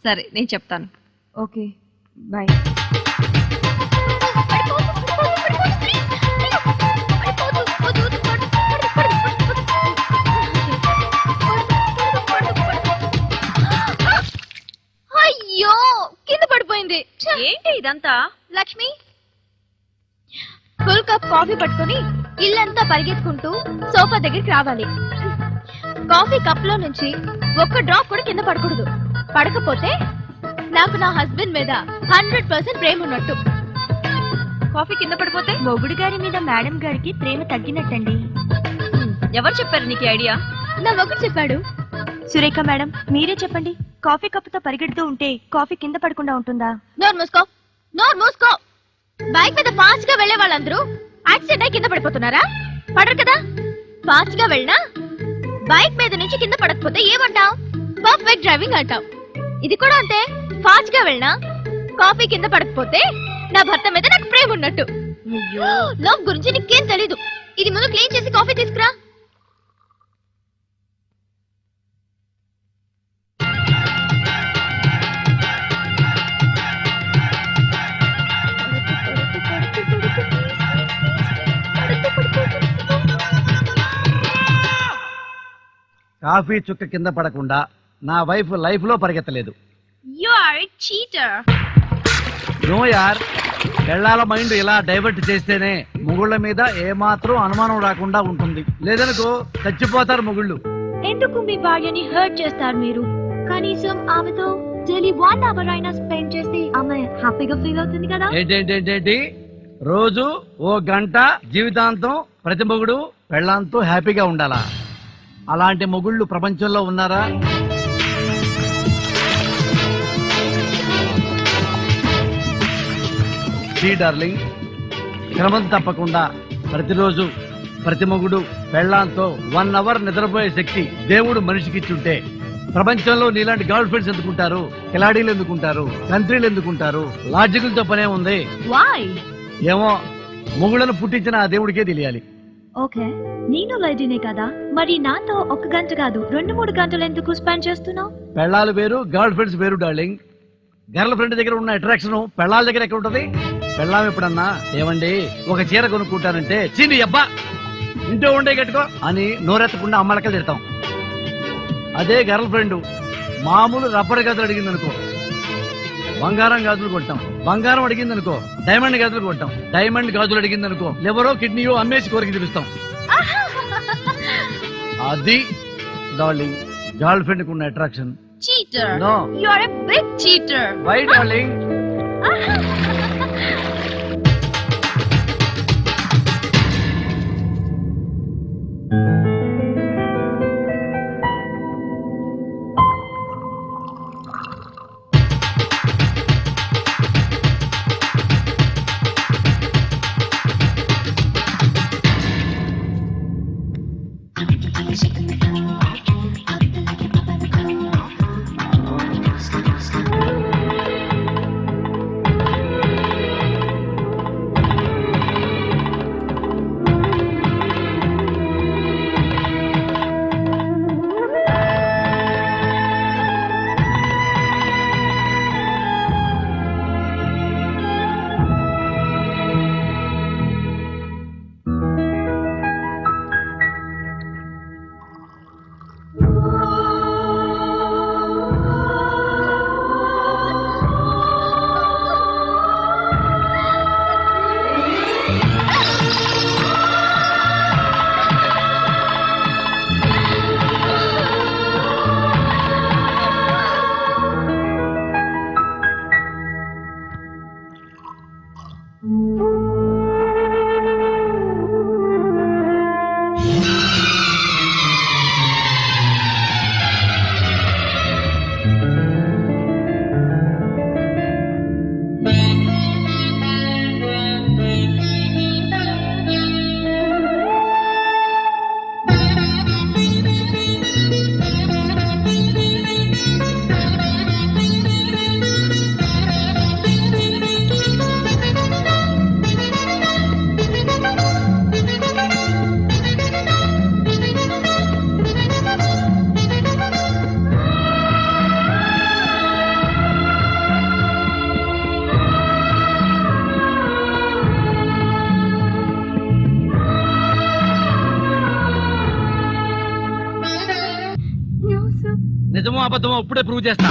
సరే నేను చెప్తాను. Okay bye. అయ్యో కింద పడిపోయింది. ఏంటి ఇదంతా? లక్ష్మి ఫుల్ కప్ కాఫీ పట్టుకుని ఇల్లంతా పరిగెత్తుకుంటూ సోఫా దగ్గరికి రావాలి. కాఫీ కప్ లో నుంచి ఒక్క డ్రాప్ కూడా కింద పడకూడదు. పడకపోతే నాకు నా హస్బెండ్ మీద 100% ప్రేమ ఉన్నట్టు. కాఫీ కింద పడిపోతే మొగుడు గారి మీద మేడం గారికి ప్రేమ తగ్గినట్టండి. ఎవరు చెప్పారు నీకు ఐడియా? నా మొగుడు చెప్పాడు. సురేఖ మేడం మీరే చెప్పండి, కాఫీ కప్పుతో పరిగెడుతూ ఉంటే కాఫీ కింద పడకుండా ఉంటుందా? నోరు మూసుకో, నోరు మూసుకో. బైక్ మీద ఫాస్ట్ గా వెళ్లే వాళ్ళందరూ యాక్సిడెంట్ అయి కింద పడిపోతున్నారా? పడరు కదా. ఫాస్ట్ గా వెళ్ళినా బైక్ మీద నుంచి కింద పడకపోతే ఏమంటావు? పర్ఫెక్ట్ డ్రైవింగ్ అంటావు. ఇది కూడా అంతే. ఫాస్ట్ గా వెళ్ళినా కాఫీ కింద పడకపోతే నా భర్త మీద నాకు ప్రేమ ఉన్నట్టు. లవ్ గురించి నీకేం తెలీదు. ఇది ముందు క్లీన్ చేసి కాఫీ తీసుకురా. కాఫీ చుక్క కింద పడకుండా నా వైఫ్ లైఫ్ లో పరిగెత్తలేదు. You are a cheater. No యార్, పెళ్ళాల మైండ్ ఇలా డైవర్ట్ చేస్తేనే మొగుళ్ళ మీద ఏమాత్రం అనుమానం రాకుండా ఉంటుంది. లేదనుకో చచ్చిపోతారు మొగుళ్ళు. ఎందుకు మీ భార్యని హర్ట్ చేస్తారు మీరు? కనీసం ఆమెతో డైలీ 1 hour అయినా స్పెండ్ చేసి ఆమె హ్యాపీగా ఫీల్ అవుతుంది కదా. ఏంటి రోజు 1 గంట జీవితాంతం ప్రతి మొగుడు పెళ్ళాంతో హ్యాపీగా ఉండాలా? అలాంటి మొగుళ్ళు ప్రపంచంలో ఉన్నారా? డార్లింగ్, క్రమం తప్పకుండా ప్రతిరోజు ప్రతి మొగుడు పెళ్ళాంతో 1 hour నిద్రపోయే శక్తి దేవుడు మనిషికిచ్చుంటే ప్రపంచంలో నీలాంటి గర్ల్ ఫ్రెండ్స్ ఎందుకుంటారు? కిలాడీలు ఎందుకుంటారు? కంట్రీలు ఎందుకుంటారు? లాజికల్తో పనే ఉంది. ఏమో, మొగుళ్ళను పుట్టించిన ఆ దేవుడికే తెలియాలి. ఓకే, నేను లేడీనే కదా, మరి నాతో 1 గంట కాదు 2-3 గంటలు ఎందుకు స్పెండ్ చేస్తున్నావు? పెళ్ళాలు వేరు, గర్ల్ ఫ్రెండ్స్ వేరు డార్లింగ్. గర్ల్ ఫ్రెండ్ దగ్గర ఉన్న అట్రాక్షన్ పెళ్ళాల దగ్గర ఎక్కడ ఉంటది? పెళ్ళాం ఎప్పుడన్నా ఏమండి ఒక చీర కొనుక్కుంటానంటే చీని అబ్బా ఇంట్లో ఉండే కట్టుకో అని నోరెత్తకుండా అమ్మలకలు తిడతాం. అదే గర్ల్ ఫ్రెండ్ మామూలు రబ్బర్ గాజులు అడిగింది అనుకో బంగారం గాజులు కొంటాం. బంగారం అడిగింది అనుకో డైమండ్ గాజులు కొంటాం. డైమండ్ గాజులు అడిగింది అనుకో లివరో కిడ్నీయో అమ్మేసి కోరిక తీరుస్తాం. అది డార్లింగ్ గర్ల్ ఫ్రెండ్ కు ఉన్న attraction. Cheater. No. You are a big cheater. Why, darling? నిజమో అబద్ధమో ఇప్పుడే ప్రూవ్ చేస్తా